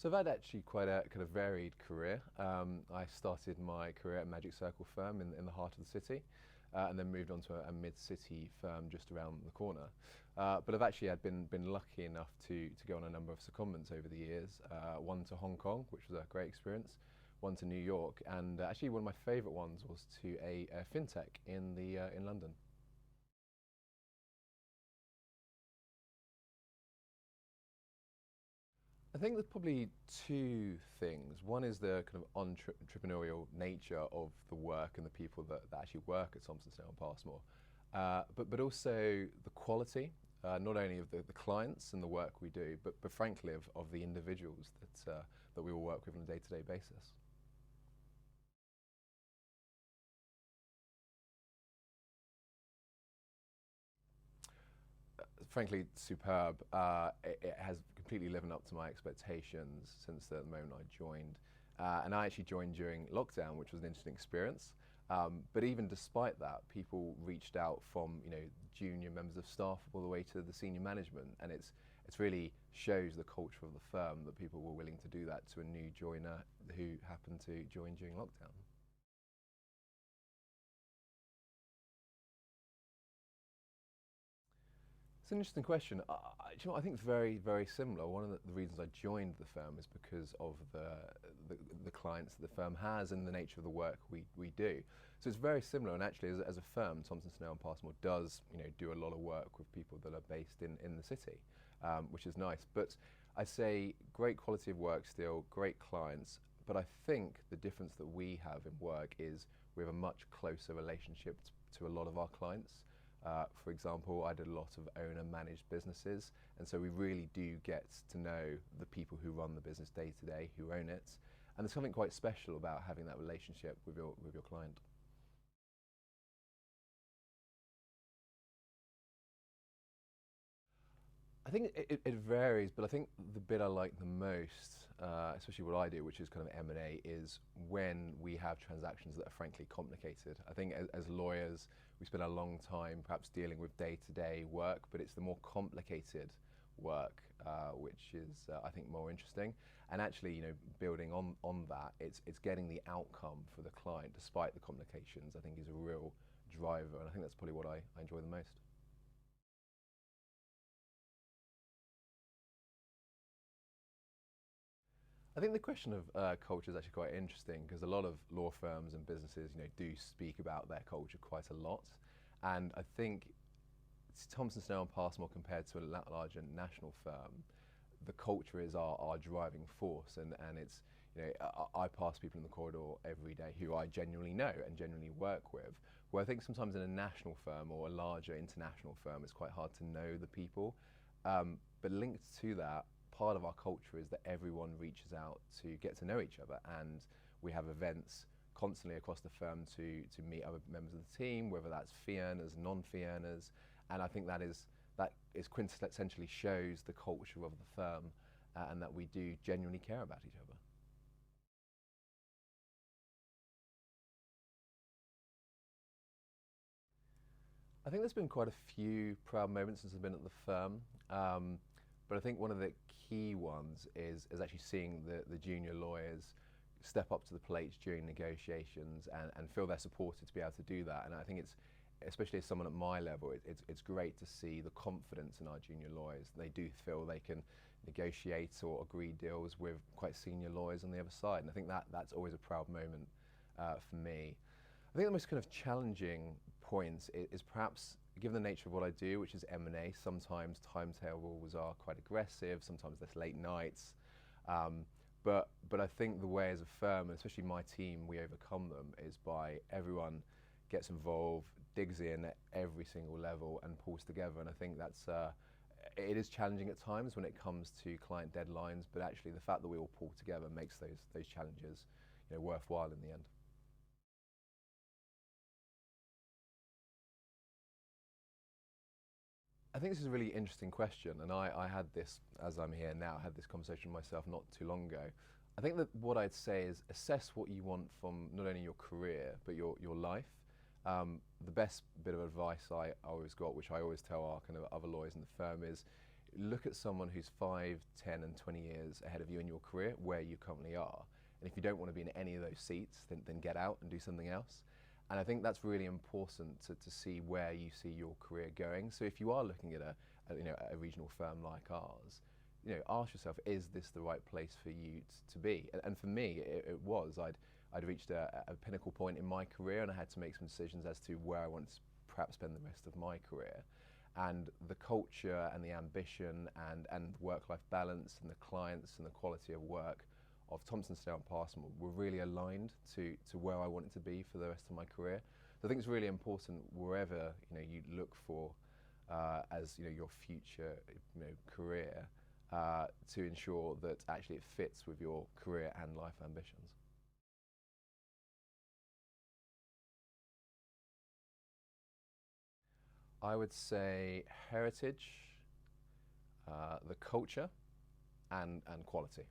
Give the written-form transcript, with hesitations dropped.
So I've had actually quite a kind of varied career. I started my career at a Magic Circle firm in the heart of the city, and then moved on to a mid-city firm just around the corner. But I've actually been lucky enough to go on a number of secondments over the years. One to Hong Kong, which was a great experience. One to New York, and actually one of my favourite ones was to a fintech in London. I think there's probably two things. One is the kind of entrepreneurial nature of the work and the people that actually work at Thomson Snell Passmore, but also the quality, not only of the clients and the work we do, but frankly of the individuals that we all work with on a day-to-day basis. Frankly, superb. It has completely lived up to my expectations since the moment I joined. And I actually joined during lockdown, which was an interesting experience. But even despite that, people reached out from junior members of staff all the way to the senior management, and it's really shows the culture of the firm that people were willing to do that to a new joiner who happened to join during lockdown. It's an interesting question. Do you know what, I think it's very similar. One of the reasons I joined the firm is because of the clients that the firm has and the nature of the work we do. So it's very similar. And actually, as a firm, Thomson Snell and Passmore does do a lot of work with people that are based in the city, which is nice. But I'd say great quality of work still, great clients. But I think the difference that we have in work is we have a much closer relationship to a lot of our clients. For example, I did a lot of owner-managed businesses, and so we really do get to know the people who run the business day to day, who own it, and there's something quite special about having that relationship with your client. I think it varies, but I think the bit I like the most, especially what I do, which is kind of M&A, is when we have transactions that are frankly complicated. I think as lawyers, we spend a long time perhaps dealing with day-to-day work, but it's the more complicated work which is, I think, more interesting. And actually, building on that, it's getting the outcome for the client despite the complications, I think is a real driver, and I think that's probably what I enjoy the most. I think the question of culture is actually quite interesting because a lot of law firms and businesses, do speak about their culture quite a lot, and I think Thomson Snell and Passmore compared to a larger national firm, the culture is our driving force, and it's I pass people in the corridor every day who I genuinely know and genuinely work with. Where I think sometimes in a national firm or a larger international firm, it's quite hard to know the people, but linked to that, part of our culture is that everyone reaches out to get to know each other, and we have events constantly across the firm to meet other members of the team, whether that's fee earners, non-fee earners, and I think that is quintessentially shows the culture of the firm, and that we do genuinely care about each other. I think there's been quite a few proud moments since I've been at the firm, but I think one of the key ones is actually seeing the junior lawyers step up to the plate during negotiations and feel they're supported to be able to do that. And I think it's, especially as someone at my level, it's great to see the confidence in our junior lawyers. They do feel they can negotiate or agree deals with quite senior lawyers on the other side, and I think that's always a proud moment for me. I think the most kind of challenging points is perhaps, given the nature of what I do, which is M&A, sometimes timetables are quite aggressive, sometimes there's late nights, but I think the way as a firm, and especially my team, we overcome them is by everyone gets involved, digs in at every single level and pulls together, and I think it is challenging at times when it comes to client deadlines, but actually the fact that we all pull together makes those challenges worthwhile in the end. I think this is a really interesting question, and I had this, as I'm here now, I had this conversation with myself not too long ago. I think that what I'd say is assess what you want from not only your career, but your life. The best bit of advice I always got, which I always tell our kind of other lawyers in the firm, is look at someone who's 5, 10 and 20 years ahead of you in your career, where you currently are. And if you don't want to be in any of those seats, then get out and do something else. And I think that's really important to see where you see your career going. So if you are looking at a regional firm like ours, ask yourself, is this the right place for you to be? And for me, it was. I'd reached a pinnacle point in my career, and I had to make some decisions as to where I wanted to perhaps spend the rest of my career. And the culture and the ambition and work-life balance and the clients and the quality of work of Thomson Snell Passmore were really aligned to where I wanted to be for the rest of my career. So I think it's really important wherever you look for as your future career to ensure that actually it fits with your career and life ambitions. I would say heritage, the culture, and quality.